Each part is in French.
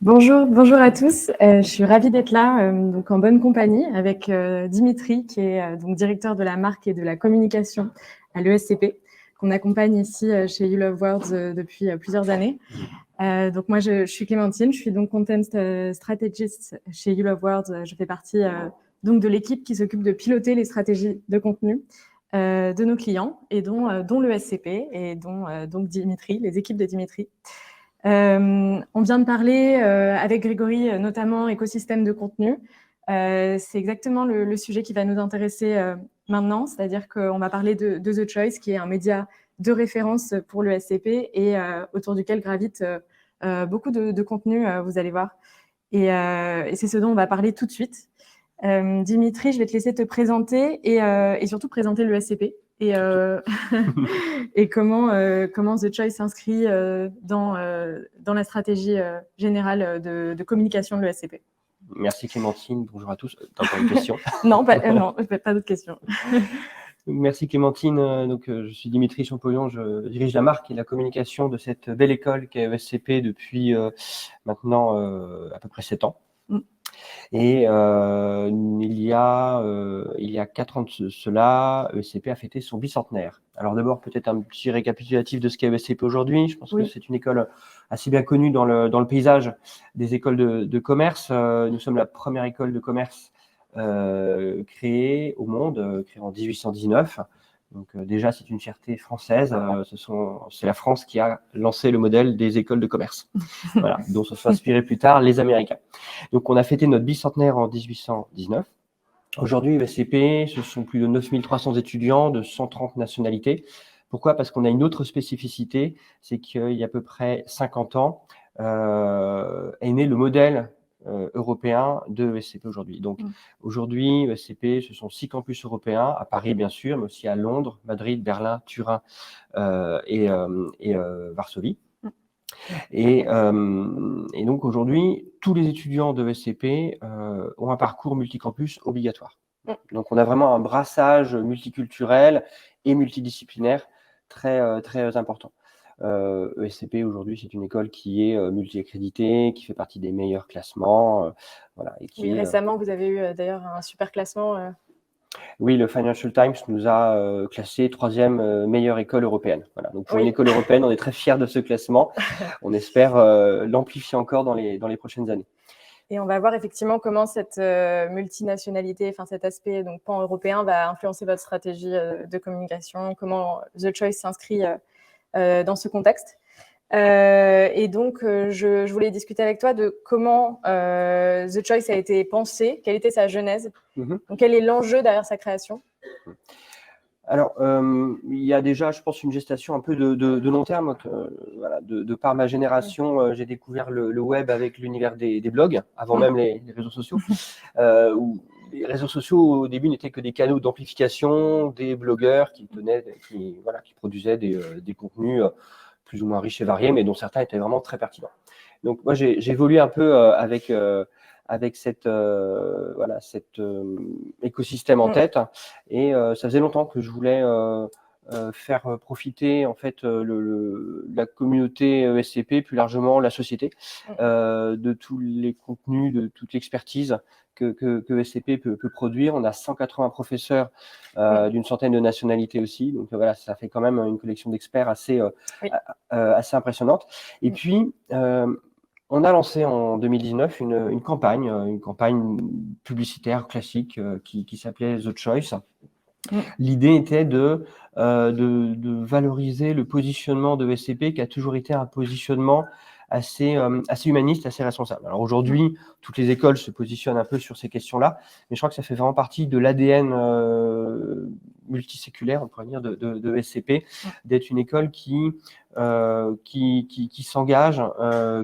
Bonjour à tous. Je suis ravie d'être là, donc en bonne compagnie avec Dimitri, qui est donc directeur de la marque et de la communication à l'ESCP, qu'on accompagne ici chez You Love Words depuis plusieurs années. Donc moi, je suis Clémentine, je suis donc content strategist chez You Love Words. Je fais partie donc de l'équipe qui s'occupe de piloter les stratégies de contenu de nos clients et dont l'ESCP et dont donc Dimitri, les équipes de Dimitri. On vient de parler avec Grégory, notamment écosystème de contenu. C'est exactement le sujet qui va nous intéresser maintenant, c'est-à-dire qu'on va parler de The Choice, qui est un média de référence pour le SCP et autour duquel gravite beaucoup de contenu, vous allez voir. Et c'est ce dont on va parler tout de suite. Dimitri, je vais te laisser te présenter et surtout présenter le SCP et comment The Choice s'inscrit dans la stratégie générale de communication de l'ESCP. Merci Clémentine, bonjour à tous. T'as encore une question? Non, pas d'autres questions. Merci Clémentine. Je suis Dimitri Champollion, je dirige la marque et la communication de cette belle école qu'est ESCP depuis maintenant à peu près 7 ans. Et il y a 4 ans de cela, ESCP a fêté son bicentenaire. Alors d'abord, peut-être un petit récapitulatif de ce qu'est ESCP aujourd'hui. Je pense que c'est une école assez bien connue dans le paysage des écoles de commerce. Nous sommes la première école de commerce créée au monde, créée en 1819. Donc déjà, c'est une fierté française. C'est la France qui a lancé le modèle des écoles de commerce, voilà, dont se sont inspirés plus tard les Américains. Donc on a fêté notre bicentenaire en 1819. Aujourd'hui, ESCP, ce sont plus de 9300 étudiants de 130 nationalités. Pourquoi? Parce qu'on a une autre spécificité, c'est qu'il y a à peu près 50 ans est né le modèle européen de ESCP aujourd'hui. Donc aujourd'hui, ESCP, ce sont 6 campus européens, à Paris bien sûr, mais aussi à Londres, Madrid, Berlin, Turin et Varsovie. Et donc aujourd'hui, tous les étudiants de ESCP ont un parcours multicampus obligatoire. Donc on a vraiment un brassage multiculturel et multidisciplinaire très important. ESCP aujourd'hui, c'est une école qui est multi-accréditée, qui fait partie des meilleurs classements. Voilà, et qui récemment, vous avez eu d'ailleurs un super classement. Oui, le Financial Times nous a classé 3e meilleure école européenne. Voilà. Donc pour une école européenne, on est très fiers de ce classement. On espère l'amplifier encore dans les prochaines années. Et on va voir effectivement comment cette multinationalité, enfin cet aspect donc pan-européen va influencer votre stratégie de communication, comment The Choice s'inscrit dans ce contexte. Et donc, je voulais discuter avec toi de comment The Choice a été pensé, quelle était sa genèse, donc quel est l'enjeu derrière sa création. Alors, il y a déjà, je pense, une gestation un peu de long terme. Voilà, de par ma génération, j'ai découvert le web avec l'univers des blogs, avant même les réseaux sociaux. Où les réseaux sociaux, au début, n'étaient que des canaux d'amplification, des blogueurs qui produisaient des contenus plus ou moins riches et variés, mais dont certains étaient vraiment très pertinents. Donc, moi, j'ai évolué un peu avec cet écosystème en tête, et ça faisait longtemps que je voulais faire profiter en fait la communauté ESCP, plus largement la société, de tous les contenus, de toute l'expertise que ESCP peut produire. On a 180 professeurs d'une centaine de nationalités aussi, donc voilà, ça fait quand même une collection d'experts assez impressionnante. Et puis on a lancé en 2019 une campagne publicitaire classique qui s'appelait The Choice. L'idée était de valoriser le positionnement de ESCP, qui a toujours été un positionnement assez humaniste, assez responsable. Alors aujourd'hui, toutes les écoles se positionnent un peu sur ces questions-là, mais je crois que ça fait vraiment partie de l'ADN multiséculaire, on pourrait dire, de ESCP, d'être une école qui s'engage,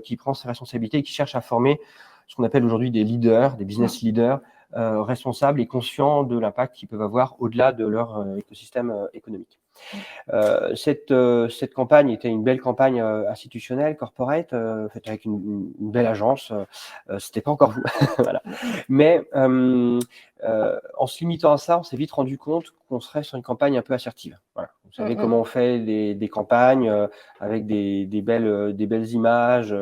qui prend ses responsabilités et qui cherche à former ce qu'on appelle aujourd'hui des leaders, des business leaders, responsables et conscients de l'impact qu'ils peuvent avoir au-delà de leur écosystème économique. Cette campagne était une belle campagne institutionnelle, corporate, faite avec une belle agence. C'était pas encore vous, voilà. Mais en se limitant à ça, on s'est vite rendu compte qu'on serait sur une campagne un peu assertive. Voilà. Vous savez comment on fait des campagnes avec des belles images,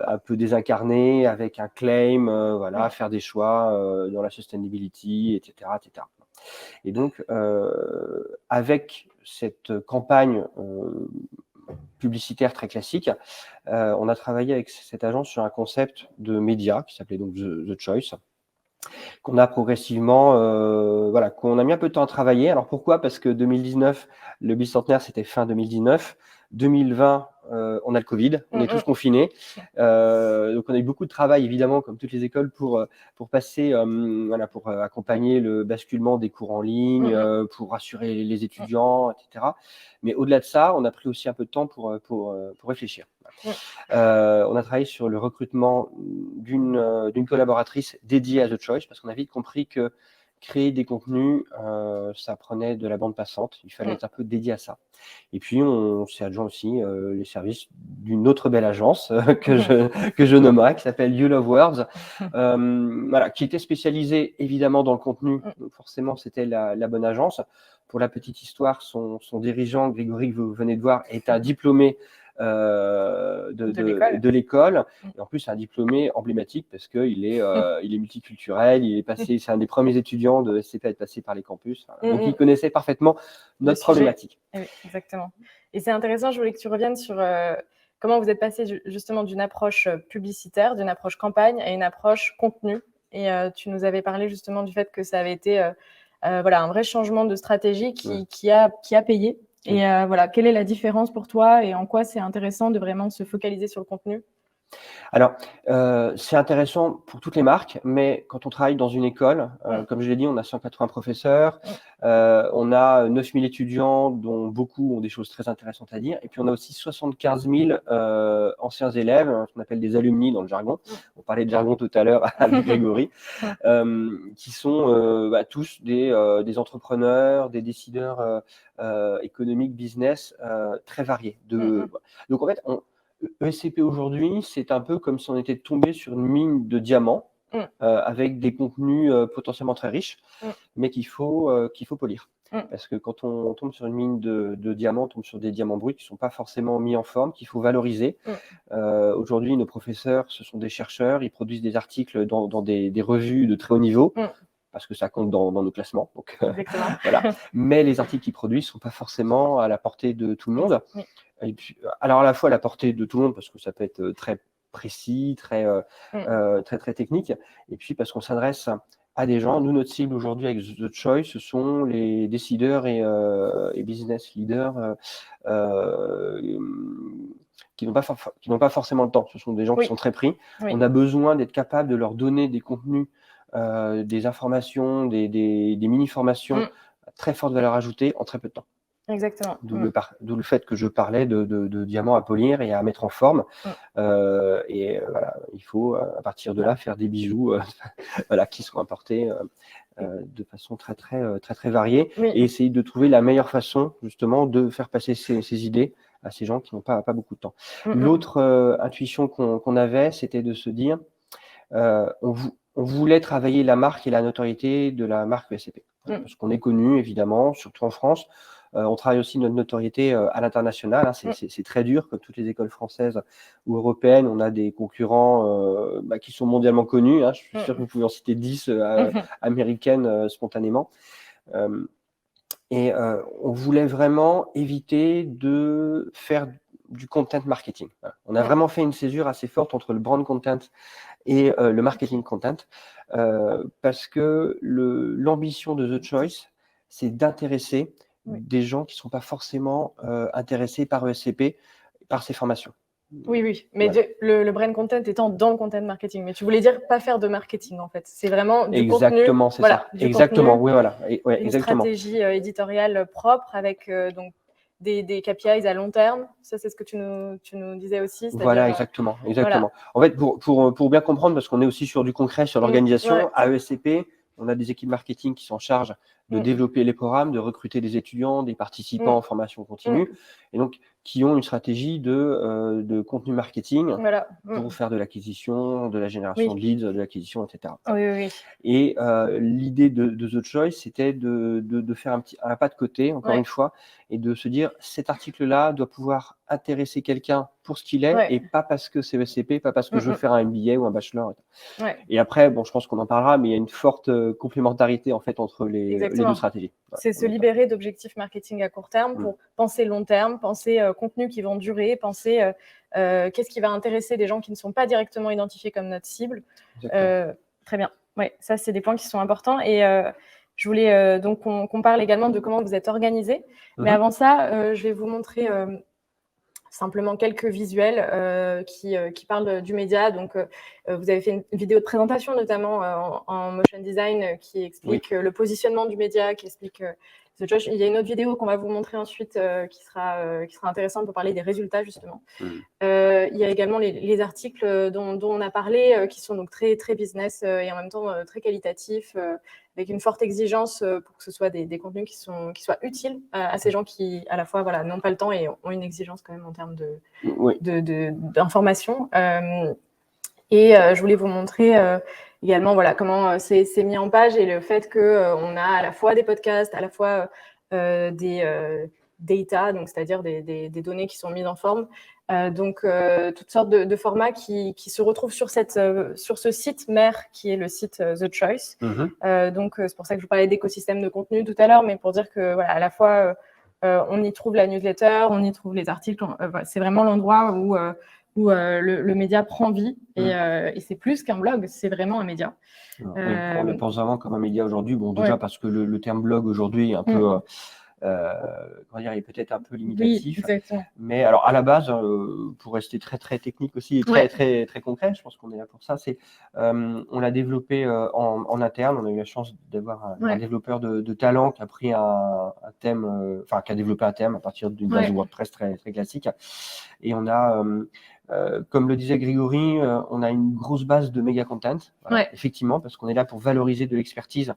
un peu désincarné, avec un claim, voilà, faire des choix dans la sustainability, etc., etc. Et donc, avec cette campagne publicitaire très classique, on a travaillé avec cette agence sur un concept de média qui s'appelait donc The Choice, qu'on a progressivement, voilà, qu'on a mis un peu de temps à travailler. Alors pourquoi? Parce que 2019, le bicentenaire, c'était fin 2019. 2020, on a le Covid, on est tous confinés. Donc on a eu beaucoup de travail, évidemment, comme toutes les écoles, pour passer, voilà, pour accompagner le basculement des cours en ligne, pour rassurer les étudiants, etc. Mais au-delà de ça, on a pris aussi un peu de temps pour réfléchir. On a travaillé sur le recrutement d'une collaboratrice dédiée à The Choice, parce qu'on a vite compris que créer des contenus, ça prenait de la bande passante. Il fallait être un peu dédié à ça. Et puis, on s'est adjoint aussi les services d'une autre belle agence que je nommerai, qui s'appelle You Love Words, voilà, qui était spécialisée évidemment dans le contenu. Donc forcément, c'était la bonne agence. Pour la petite histoire, son dirigeant, Grégory, que vous venez de voir, est un diplômé de l'école, et en plus un diplômé emblématique parce qu'il est, il est multiculturel, il est passé, c'est un des premiers étudiants de SCP à être passé par les campus, donc il connaissait parfaitement notre problématique. Oui, exactement. Et c'est intéressant, je voulais que tu reviennes sur comment vous êtes passé justement d'une approche publicitaire, d'une approche campagne à une approche contenu, et tu nous avais parlé justement du fait que ça avait été voilà, un vrai changement de stratégie qui a payé. Et voilà, quelle est la différence pour toi et en quoi c'est intéressant de vraiment se focaliser sur le contenu? Alors, c'est intéressant pour toutes les marques, mais quand on travaille dans une école, comme je l'ai dit, on a 180 professeurs, on a 9000 étudiants, dont beaucoup ont des choses très intéressantes à dire, et puis on a aussi 75 000 anciens élèves, ce qu'on appelle des alumni dans le jargon. On parlait de jargon tout à l'heure avec Grégory, qui sont tous des entrepreneurs, des décideurs économiques, business, très variés. Donc en fait, ESCP aujourd'hui, c'est un peu comme si on était tombé sur une mine de diamants, avec des contenus potentiellement très riches, mais qu'il faut polir. Parce que quand on tombe sur une mine de diamants, on tombe sur des diamants bruts qui ne sont pas forcément mis en forme, qu'il faut valoriser. Aujourd'hui, nos professeurs, ce sont des chercheurs, ils produisent des articles dans des revues de très haut niveau, parce que ça compte dans nos classements. Donc, voilà. Mais les articles qu'ils produisent ne sont pas forcément à la portée de tout le monde. Et puis, alors à la fois à la portée de tout le monde, parce que ça peut être très précis, très technique, et puis parce qu'on s'adresse à des gens. Nous, notre cible aujourd'hui avec The Choice, ce sont les décideurs et business leaders qui n'ont pas forcément le temps. Ce sont des gens qui sont très pris. On a besoin d'être capable de leur donner des contenus, des informations, des mini-formations très forte valeur ajoutée en très peu de temps. Exactement. D'où le fait que je parlais de diamants à polir et à mettre en forme. Et voilà, il faut à partir de là faire des bijoux voilà, qui sont apportés de façon très variée, et essayer de trouver la meilleure façon justement de faire passer ces idées à ces gens qui n'ont pas beaucoup de temps. L'autre intuition qu'on avait, c'était de se dire on voulait travailler la marque et la notoriété de la marque ESCP. Parce qu'on est connu, évidemment, surtout en France. On travaille aussi notre notoriété à l'international. C'est très dur, comme toutes les écoles françaises ou européennes. On a des concurrents qui sont mondialement connus. Je suis sûr que vous pouvez en citer 10 américaines spontanément. Et on voulait vraiment éviter de faire du content marketing. On a vraiment fait une césure assez forte entre le brand content et le marketing content, parce que l'ambition de The Choice, c'est d'intéresser des gens qui ne sont pas forcément intéressés par ESCP, par ces formations. Oui, mais le brand content étant dans le content marketing. Mais tu voulais dire pas faire de marketing, en fait. C'est vraiment du contenu. Exactement, c'est ça. Exactement, oui, voilà. Une stratégie éditoriale propre avec donc des KPIs à long terme. Ça, c'est ce que tu nous disais aussi. Voilà, exactement. Voilà. En fait, pour bien comprendre, parce qu'on est aussi sur du concret, sur l'organisation, à ESCP, on a des équipes marketing qui s'en chargent de développer les programmes, de recruter des étudiants, des participants en formation continue, et donc qui ont une stratégie de contenu marketing pour faire de l'acquisition, de la génération de leads, de l'acquisition, etc. Et l'idée de The Choice, c'était de faire un pas de côté, encore une fois, et de se dire, cet article-là doit pouvoir intéresser quelqu'un pour ce qu'il est et pas parce que c'est ESCP, pas parce que je veux faire un MBA ou un bachelor. Et après, bon, je pense qu'on en parlera, mais il y a une forte complémentarité en fait entre les deux stratégies. C'est se libérer d'objectifs marketing à court terme pour penser long terme, penser contenus qui vont durer, penser qu'est-ce qui va intéresser des gens qui ne sont pas directement identifiés comme notre cible. Très bien. Ouais, ça, c'est des points qui sont importants. Et je voulais donc qu'on parle également de comment vous êtes organisé. Mais avant ça, je vais vous montrer simplement quelques visuels qui parlent du média. Donc, vous avez fait une vidéo de présentation, notamment en motion design, qui explique le positionnement du média, qui explique The Choice. Il y a une autre vidéo qu'on va vous montrer ensuite qui sera intéressante pour parler des résultats, justement. Il y a également les articles dont on a parlé, qui sont donc très, très business et en même temps très qualitatifs, avec une forte exigence pour que ce soit des contenus qui soient utiles à ces gens qui, à la fois, n'ont pas le temps et ont une exigence quand même en termes d'information. Et je voulais vous montrer également comment c'est mis en page et le fait qu'on a à la fois des podcasts, à la fois des data, donc c'est-à-dire des données qui sont mises en forme. Donc, toutes sortes de formats qui se retrouvent sur ce site mère qui est le site The Choice. Donc, c'est pour ça que je vous parlais d'écosystème de contenu tout à l'heure, mais pour dire que à la fois, on y trouve la newsletter, on y trouve les articles. C'est vraiment l'endroit où le média prend vie et c'est plus qu'un blog, c'est vraiment un média. On le pense vraiment comme un média aujourd'hui. Bon, déjà parce que le terme blog aujourd'hui est un peu... comment dire, est peut-être un peu limitatif, mais alors à la base, pour rester très très technique aussi et très très très concret, je pense qu'on est là pour ça. C'est on l'a développé en interne. On a eu la chance d'avoir un développeur de talent qui a pris un thème, enfin qui a développé un thème à partir d'une base WordPress très très classique. Et on a comme le disait Grégory, on a une grosse base de méga content, effectivement, parce qu'on est là pour valoriser de l'expertise.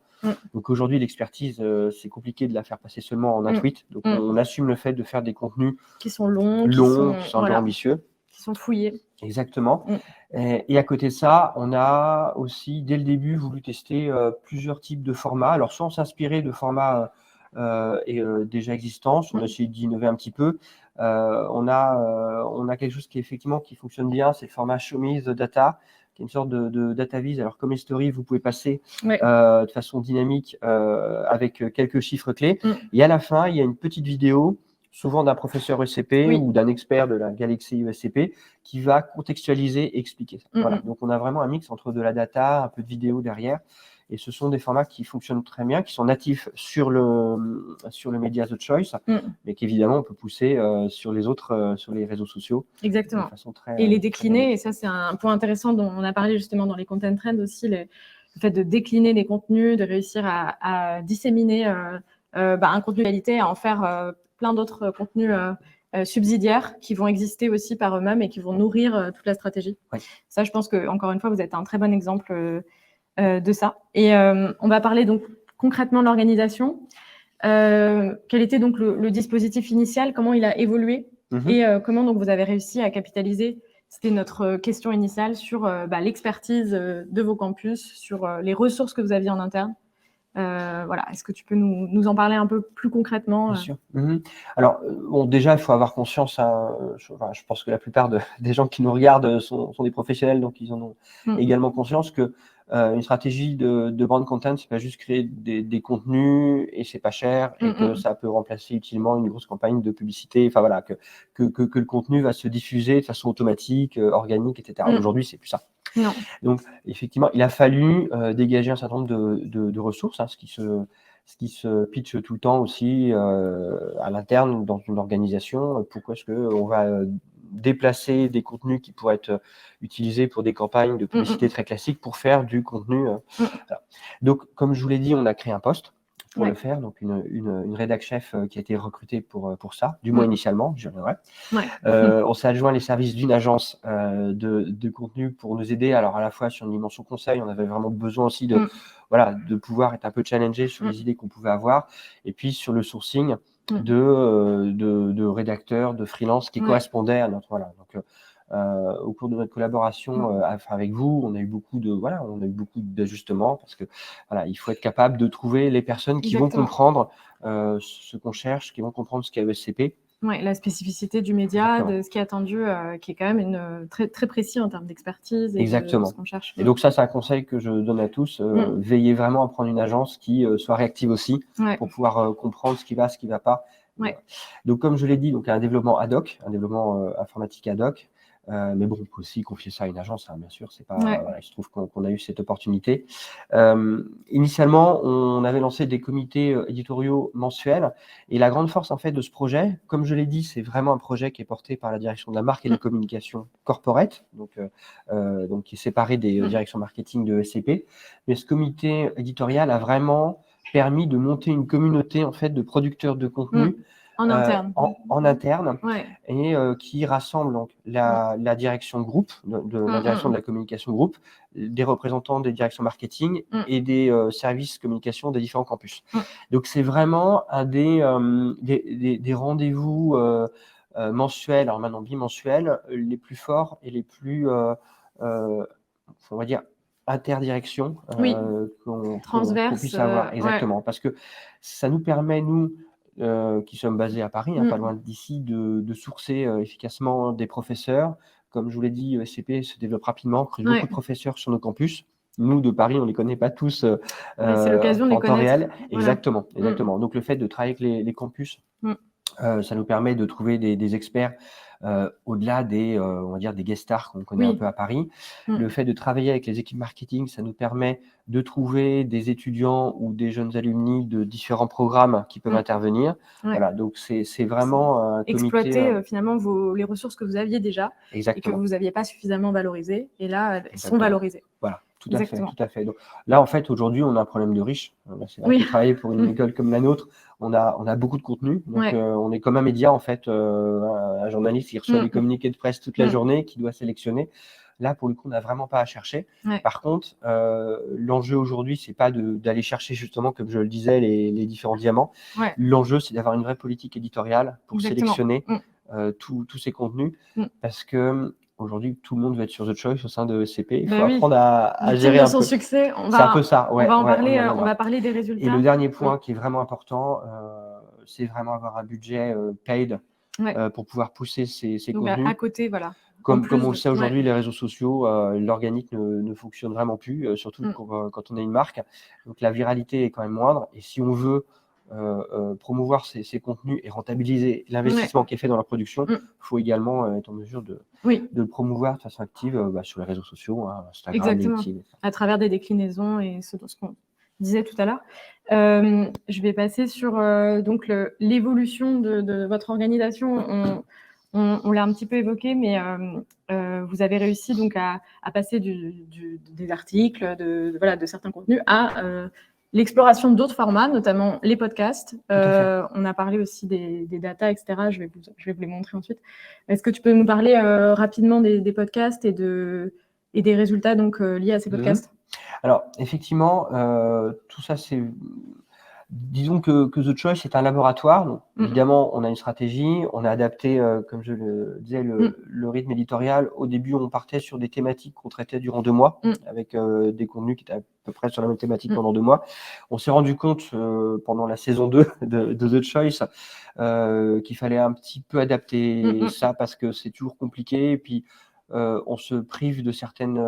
Donc aujourd'hui, l'expertise, c'est compliqué de la faire passer seulement en un tweet. Donc on assume le fait de faire des contenus qui sont longs, qui sont ambitieux, qui sont fouillés. Exactement. Et à côté de ça, on a aussi dès le début voulu tester plusieurs types de formats. Alors soit on s'inspirait de formats déjà existants, on a essayé d'innover un petit peu. On a quelque chose qui fonctionne bien, c'est le format Show Me the Data, qui est une sorte de data viz. Alors comme les stories, vous pouvez passer de façon dynamique avec quelques chiffres clés. Et à la fin, il y a une petite vidéo, souvent d'un professeur ESCP ou d'un expert de la galaxie ESCP, qui va contextualiser et expliquer ça. Voilà. Donc on a vraiment un mix entre de la data, un peu de vidéo derrière. Et ce sont des formats qui fonctionnent très bien, qui sont natifs sur le média The Choice, mais qu'évidemment on peut pousser sur les autres, sur les réseaux sociaux. Exactement. De façon très, et les décliner, et ça c'est un point intéressant dont on a parlé justement dans les content trends aussi, le fait de décliner les contenus, de réussir à disséminer un contenu de qualité, à en faire plein d'autres contenus subsidiaires qui vont exister aussi par eux-mêmes et qui vont nourrir toute la stratégie. Ça, je pense que encore une fois, vous êtes un très bon exemple de ça. Et on va parler donc concrètement de l'organisation. Quel était donc le dispositif initial, comment il a évolué et comment donc vous avez réussi à capitaliser, c'était notre question initiale, sur l'expertise de vos campus, sur les ressources que vous aviez en interne. Est-ce que tu peux nous en parler un peu plus concrètement? Bien sûr. Alors, bon, déjà, il faut avoir conscience, je pense que la plupart des gens qui nous regardent sont des professionnels, donc ils en ont également conscience que une stratégie de brand content, c'est pas juste créer des contenus et c'est pas cher et que ça peut remplacer utilement une grosse campagne de publicité. Enfin voilà, que le contenu va se diffuser de façon automatique, organique, etc. Aujourd'hui, c'est plus ça. Non. Donc, effectivement, il a fallu dégager un certain nombre de ressources, ce qui se pitch tout le temps aussi à l'interne dans une organisation. Pourquoi est-ce qu'on va déplacer des contenus qui pourraient être utilisés pour des campagnes de publicité très classiques pour faire du contenu voilà. Donc, comme je vous l'ai dit, on a créé un poste pour le faire, donc une rédac chef qui a été recrutée pour ça, du moins initialement, j'y reviendrai. On s'est adjoint les services d'une agence de contenu pour nous aider, alors à la fois sur une dimension conseil, on avait vraiment besoin aussi de pouvoir être un peu challengé sur les idées qu'on pouvait avoir, et puis sur le sourcing de rédacteurs, de freelance qui correspondaient à notre... Voilà, donc, au cours de notre collaboration avec vous, on a eu beaucoup d'ajustements parce que voilà, il faut être capable de trouver les personnes qui vont comprendre ce qu'on cherche, qui vont comprendre ce qu'est ESCP Ouais, la spécificité du média, Exactement. de ce qui est attendu, qui est quand même très, très précis en termes d'expertise et de Exactement. ce qu'on cherche. Et donc ça, c'est un conseil que je donne à tous. Veillez vraiment à prendre une agence qui soit réactive aussi pour pouvoir comprendre ce qui va pas. Ouais. Donc comme je l'ai dit, donc un développement ad hoc, un développement informatique ad hoc. Mais bon, on peut aussi confier ça à une agence, hein, bien sûr. C'est pas, voilà, il se trouve qu'on a eu cette opportunité. Initialement, on avait lancé des comités éditoriaux mensuels. Et la grande force en fait de ce projet, comme je l'ai dit, c'est vraiment un projet qui est porté par la direction de la marque et de la communication corporate, donc qui est séparé des directions marketing de SCP. Mais ce comité éditorial a vraiment permis de monter une communauté en fait de producteurs de contenu. En interne. En interne, Ouais. et qui rassemble donc la direction groupe, la direction de la communication groupe, des représentants des directions marketing et des services communication des différents campus. Donc c'est vraiment un des rendez-vous mensuels, alors maintenant bimensuels, les plus forts et les plus, on va dire, interdirection qu'on puisse avoir. Exactement, parce que ça nous permet, nous, qui sommes basés à Paris, pas loin d'ici, de sourcer efficacement des professeurs. Comme je vous l'ai dit, SCP se développe rapidement, crée beaucoup de professeurs sur nos campus. Nous, de Paris, on ne les connaît pas tous c'est l'occasion de les en temps réel. Voilà. Exactement. Donc, le fait de travailler avec les campus, ça nous permet de trouver des experts au-delà des, on va dire, des guest stars qu'on connaît un peu à Paris. Le fait de travailler avec les équipes marketing, ça nous permet de trouver des étudiants ou des jeunes alumni de différents programmes qui peuvent intervenir. Voilà, donc c'est vraiment un comité. Exploiter finalement les ressources que vous aviez déjà et que vous n'aviez pas suffisamment valorisées. Et là, elles sont valorisées. Voilà. Tout à fait. Donc, là, en fait, aujourd'hui, on a un problème de riche. C'est vrai que travailler pour une école comme la nôtre, on a beaucoup de contenu. Donc, on est comme un média, en fait, un journaliste qui reçoit des communiqués de presse toute la journée, qui doit sélectionner. Là, pour le coup, on n'a vraiment pas à chercher. Par contre, l'enjeu aujourd'hui, c'est pas d'aller chercher justement, comme je le disais, les différents diamants. L'enjeu, c'est d'avoir une vraie politique éditoriale pour sélectionner tous ces contenus, parce que aujourd'hui, tout le monde veut être sur The Choice au sein de SCP. Il faut apprendre à gérer un peu. Succès, c'est un peu ça. On va parler des résultats. Et le dernier point qui est vraiment important, c'est vraiment avoir un budget paid pour pouvoir pousser ces contenus. À côté, voilà. Comme on le sait aujourd'hui, les réseaux sociaux, l'organique ne fonctionne vraiment plus, surtout quand on est une marque. Donc la viralité est quand même moindre. Et si on veut promouvoir ces contenus et rentabiliser l'investissement qui est fait dans la production, il faut également être en mesure de le promouvoir de façon active sur les réseaux sociaux, Instagram, LinkedIn. À travers des déclinaisons et ce qu'on disait tout à l'heure. Je vais passer sur donc l'évolution de votre organisation. On l'a un petit peu évoqué, mais vous avez réussi donc à passer des articles, de certains contenus à l'exploration d'autres formats, notamment les podcasts. On a parlé aussi des data, etc. Je vais vous les montrer ensuite. Est-ce que tu peux nous parler rapidement des podcasts et des résultats donc, liés à ces podcasts ? Alors, effectivement, tout ça, c'est... Disons que The Choice est un laboratoire. Donc, évidemment, on a une stratégie. On a adapté, comme je le disais, le rythme éditorial. Au début, on partait sur des thématiques qu'on traitait durant 2 mois, avec des contenus qui étaient à peu près sur la même thématique pendant 2 mois. On s'est rendu compte pendant la saison 2 de The Choice qu'il fallait un petit peu adapter ça, parce que c'est toujours compliqué. Et puis, on se prive de certaines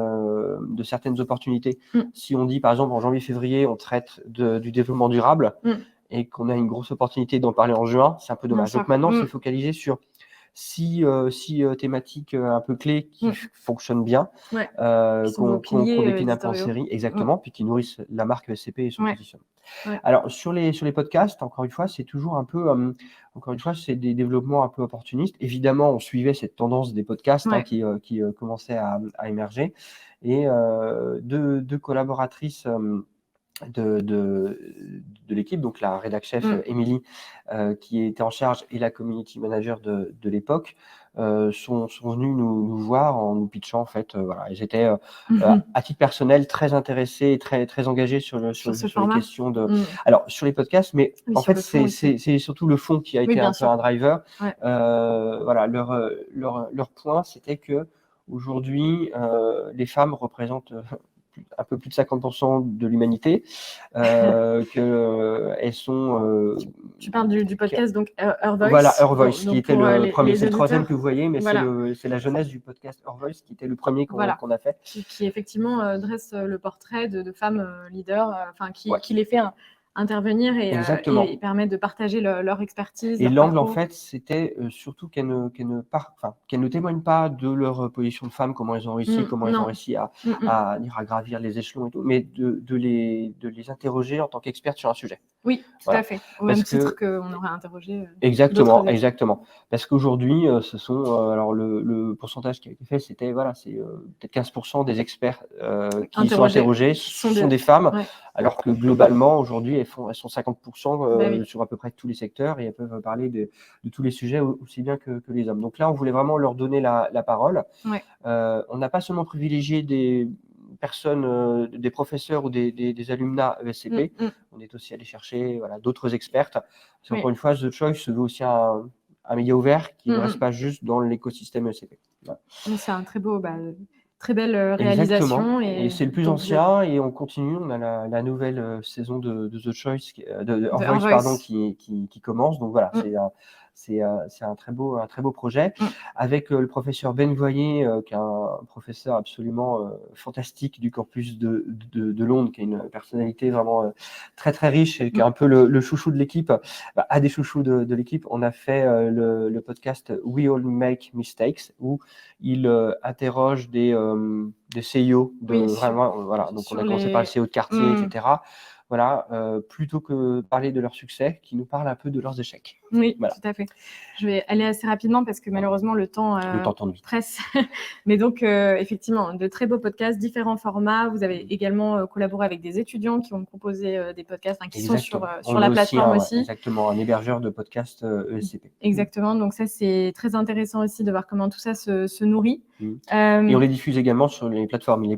opportunités. Si on dit, par exemple, en janvier-février, on traite du développement durable et qu'on a une grosse opportunité d'en parler en juin, c'est un peu dommage. Donc maintenant, c'est focalisé sur 6 thématiques un peu clés qui fonctionnent bien, qu'on décline un peu en série, exactement, puis qui nourrissent la marque ESCP et son positionnement. Alors, sur les podcasts, encore une fois, c'est toujours un peu, c'est des développements un peu opportunistes. Évidemment, on suivait cette tendance des podcasts qui commençait à émerger. Et 2 collaboratrices de l'équipe, donc la rédac chef Émilie, qui était en charge, et la community manager de l'époque, sont venus nous voir en nous pitchant, en fait. Voilà. Ils étaient, à titre personnel, très intéressés et très, très engagés sur les questions de... Alors, sur les podcasts, mais en fait, c'est surtout le fond qui a été un peu un driver. Voilà, leur point, c'était que aujourd'hui, les femmes représentent un peu plus de 50% de l'humanité, qu'elles sont... Tu parles du podcast, donc Her Voice. Voilà, Her Voice, donc qui était le premier. C'est le troisième auditeurs, que vous voyez, mais voilà. c'est la jeunesse du podcast Her Voice qui était le premier qu'on a fait. Qui effectivement dresse le portrait de femmes leaders, Ouais. qui les fait intervenir et permettent de partager leur expertise. Et leur l'angle, en parcours. fait, c'était surtout qu'elles ne témoignent pas de leur position de femme, comment elles ont réussi, comment elles ont réussi à gravir les échelons et tout, mais de les interroger en tant qu'expertes sur un sujet. Oui, tout à fait. Au même titre qu'on aurait interrogé. Exactement. Parce qu'aujourd'hui, ce sont alors le pourcentage qui a été fait, c'était c'est peut-être 15% des experts qui sont interrogés sont des femmes, alors que globalement aujourd'hui elles sont 50% sur à peu près tous les secteurs et elles peuvent parler de tous les sujets aussi bien que les hommes. Donc là, on voulait vraiment leur donner la parole. On n'a pas seulement privilégié des personnes, des professeurs ou des alumnas ESCP, on est aussi allé chercher d'autres expertes. Parce qu'encore une fois, The Choice se veut aussi un média ouvert qui ne reste pas juste dans l'écosystème ESCP. Voilà. C'est un très belle réalisation. Et c'est le plus ancien et on continue. On a la nouvelle saison de The Choice, de Her Voice, qui commence. Donc voilà, c'est un très beau projet avec le professeur Ben Voyer, qui est un professeur absolument fantastique du campus de Londres, qui a une personnalité vraiment très très riche et qui est un peu le chouchou de l'équipe, un des chouchous de l'équipe. On a fait le podcast We All Make Mistakes, où il interroge des CEO donc on a commencé par le CEO de quartier, etc. Voilà, plutôt que parler de leur succès, qui nous parle un peu de leurs échecs. Oui, tout à fait. Je vais aller assez rapidement parce que malheureusement le temps presse. Mais donc effectivement, de très beaux podcasts, différents formats. Vous avez également collaboré avec des étudiants qui ont proposé des podcasts qui sont sur la plateforme aussi. Exactement, un hébergeur de podcasts ESCP. Exactement, donc ça c'est très intéressant aussi de voir comment tout ça se nourrit. Et on les diffuse également sur les plateformes. Les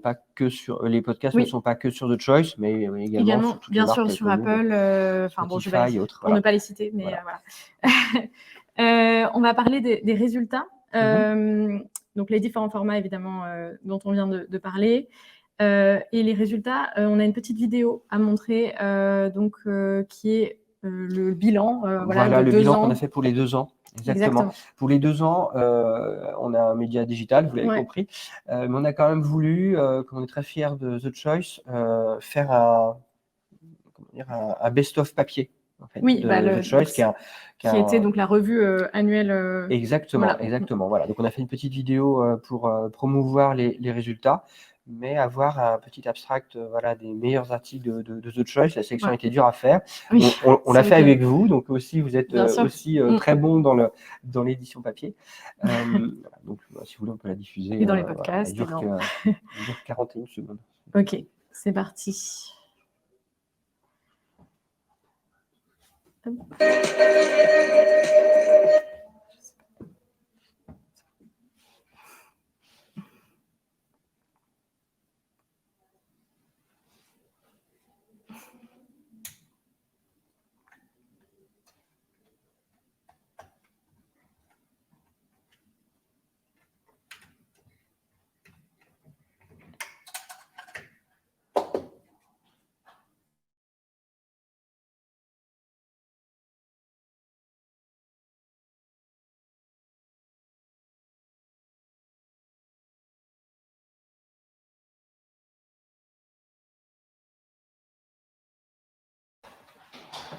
podcasts ne sont pas que sur The Choice, mais également sur toutes bien les marques sûr sur Apple, Spotify et autres. Pour ne pas les citer, mais voilà. On va parler des résultats. Donc les différents formats évidemment dont on vient de parler. Et les résultats, on a une petite vidéo à montrer qui est le bilan. Le bilan qu'on a fait pour les 2 ans. Exactement. Pour les 2 ans, on a un média digital, vous l'avez compris, mais on a quand même voulu, comme on est très fiers de The Choice, faire un best-of papier. En fait, de The Choice, qui était donc la revue annuelle. Exactement. Voilà. Donc on a fait une petite vidéo pour promouvoir les résultats, mais avoir un petit abstract des meilleurs articles de The Choice. La sélection était dure à faire. On l'a fait avec vous, donc aussi vous êtes aussi très bon dans l'édition papier. Donc si vous voulez, on peut la diffuser. Et dans les podcasts. Elle dure 41 secondes. Ok, c'est parti.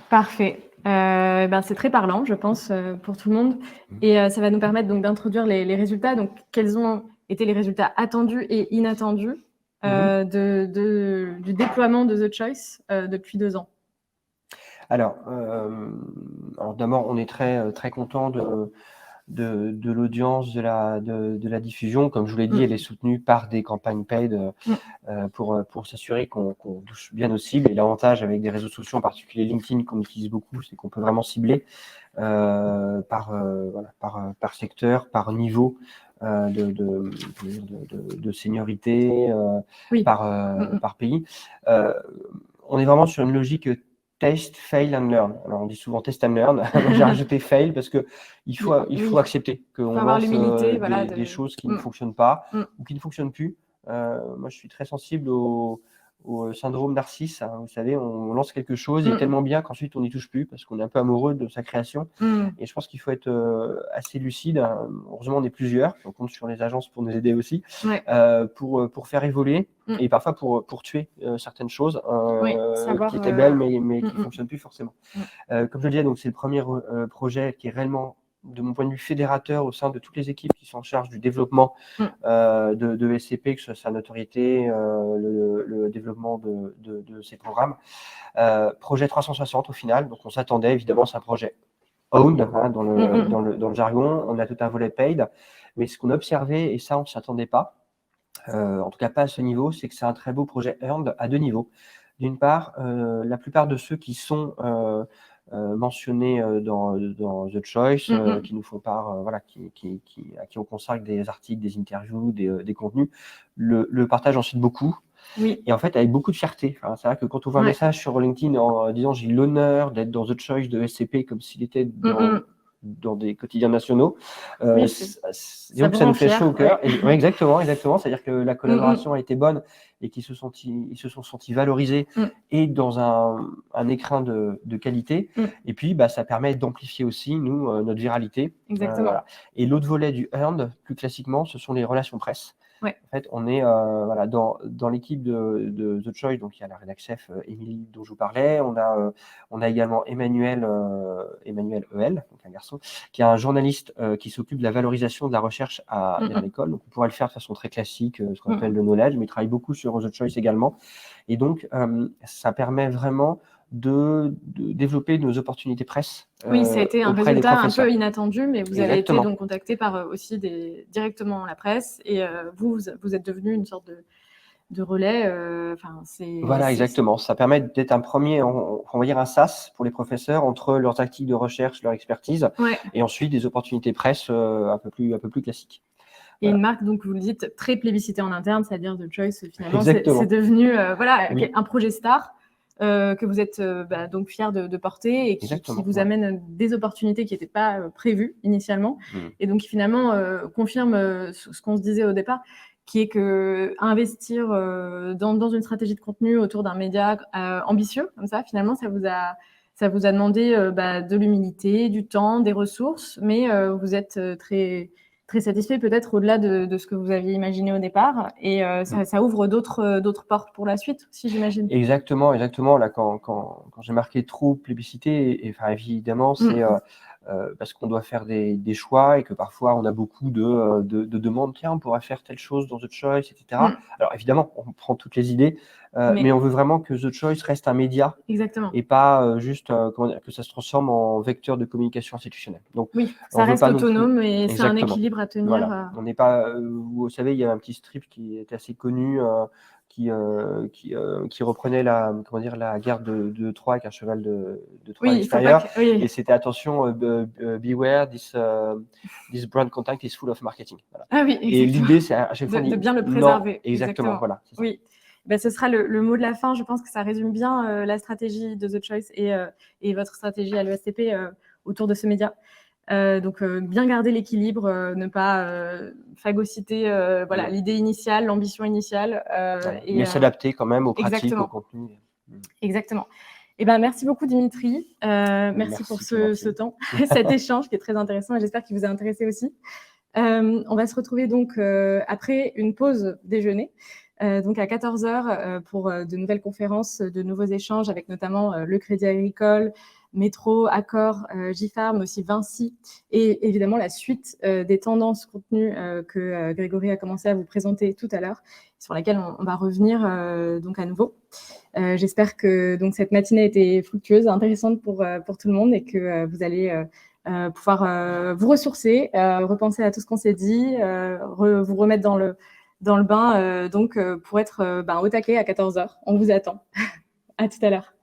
Parfait. C'est très parlant, je pense, pour tout le monde. Et ça va nous permettre donc d'introduire les résultats. Donc, quels ont été les résultats attendus et inattendus du déploiement de The Choice depuis 2 ans? Alors d'abord, on est très, très content de l'audience, de la diffusion. Comme je vous l'ai dit, elle est soutenue par des campagnes paid pour s'assurer qu'on touche bien nos cibles. Et l'avantage avec des réseaux sociaux, en particulier LinkedIn, qu'on utilise beaucoup, c'est qu'on peut vraiment cibler par secteur, par niveau de seniorité, par pays. On est vraiment sur une logique test, fail and learn. Alors on dit souvent test and learn. J'ai rajouté fail parce que il faut accepter qu'on lance des choses qui ne fonctionnent pas ou qui ne fonctionnent plus. Moi, je suis très sensible au syndrome narcisse. Hein. Vous savez, on lance quelque chose, il est tellement bien qu'ensuite on n'y touche plus parce qu'on est un peu amoureux de sa création. Et je pense qu'il faut être assez lucide. Hein. Heureusement, on est plusieurs. On compte sur les agences pour nous aider aussi, pour faire évoluer et parfois pour tuer certaines choses qui étaient belles mais qui ne fonctionnent plus forcément. Comme je le disais, donc c'est le premier projet qui est réellement, de mon point de vue, fédérateur au sein de toutes les équipes qui sont en charge du développement de SCP, que ce soit sa notoriété, le développement de ces programmes. Projet 360 au final, donc on s'attendait, évidemment, c'est un projet owned, hein, dans le jargon, on a tout un volet paid, mais ce qu'on a observé, et ça on ne s'attendait pas, en tout cas pas à ce niveau, c'est que c'est un très beau projet earned à deux niveaux. D'une part, la plupart de ceux qui sont mentionnés dans The Choice, qui nous font part, voilà, à qui on consacre des articles, des interviews, des contenus, le partagent ensuite beaucoup. Oui. Et en fait, avec beaucoup de fierté. Enfin, c'est vrai que quand on voit un message sur LinkedIn en disant j'ai l'honneur d'être dans The Choice de SCP comme s'il était dans des quotidiens nationaux, disons que ça nous fait chaud au cœur. Exactement. C'est-à-dire que la collaboration a été bonne et qu'ils se sont sentis valorisés et dans un écrin de qualité. Et puis, ça permet d'amplifier aussi, nous, notre viralité. Exactement. Voilà. Et l'autre volet du earned, plus classiquement, ce sont les relations presse. En fait, on est dans l'équipe de The Choice, donc il y a la rédac chef Émilie dont je vous parlais, on a également Emmanuel EL, donc un garçon, qui est un journaliste qui s'occupe de la valorisation de la recherche à l'école. Donc on pourrait le faire de façon très classique, ce qu'on appelle le knowledge, mais il travaille beaucoup sur The Choice également. Et donc ça permet vraiment de développer nos opportunités presse. Oui, ça a été un résultat un peu inattendu, mais vous avez été donc contacté par aussi directement la presse et vous êtes devenu une sorte de relais. Voilà, exactement. Ça permet d'être un premier, on va dire un sas pour les professeurs entre leurs actifs de recherche, leur expertise, et ensuite des opportunités presse un peu plus classiques. Et une marque, donc vous le dites, très plébiscitée en interne, c'est-à-dire The Choice, finalement, c'est devenu un projet star. Que vous êtes donc fiers de porter et qui vous amène des opportunités qui n'étaient pas prévues initialement. Et donc, finalement, confirme ce qu'on se disait au départ, qui est qu'investir dans une stratégie de contenu autour d'un média ambitieux, comme ça, finalement, ça vous a demandé de l'humilité, du temps, des ressources, mais vous êtes très satisfait peut-être au-delà de ce que vous aviez imaginé au départ et ça ouvre d'autres portes pour la suite aussi, j'imagine. Exactement. Là, quand j'ai marqué trop plébiscité, évidemment, c'est parce qu'on doit faire des choix et que parfois on a beaucoup de demandes. Tiens, on pourrait faire telle chose dans The Choice, etc. Alors évidemment, on prend toutes les idées, mais on veut vraiment que The Choice reste un média. Exactement. Et pas juste que ça se transforme en vecteur de communication institutionnelle. Donc, ça reste autonome et c'est un équilibre à tenir. Voilà. On n'est pas, vous savez, il y a un petit strip qui est assez connu qui reprenait la guerre de Troie avec un cheval de Troie à l'extérieur. Et c'était attention, beware, this brand contact is full of marketing. Voilà. Ah oui, et l'idée, c'est à chaque fois de bien le préserver. Non, exactement. Voilà. Oui. Ce sera le mot de la fin. Je pense que ça résume bien la stratégie de The Choice et votre stratégie à l'ESCP autour de ce média. Donc, bien garder l'équilibre, ne pas phagocyter l'idée initiale, l'ambition initiale. Mais s'adapter quand même aux pratiques, au contenu. Exactement. Merci beaucoup, Dimitri. Merci pour ce temps, cet échange qui est très intéressant et j'espère qu'il vous a intéressé aussi. On va se retrouver donc après une pause déjeuner. Donc à 14h pour de nouvelles conférences, de nouveaux échanges avec notamment le Crédit Agricole, Métro, Accor, Gfarm, mais aussi Vinci et évidemment la suite des tendances contenues que Grégory a commencé à vous présenter tout à l'heure, sur laquelle on va revenir donc à nouveau. J'espère que donc cette matinée a été fructueuse, intéressante pour tout le monde et que vous allez pouvoir vous ressourcer, repenser à tout ce qu'on s'est dit, vous remettre dans le bain pour être au taquet à 14h. On vous attend. À tout à l'heure.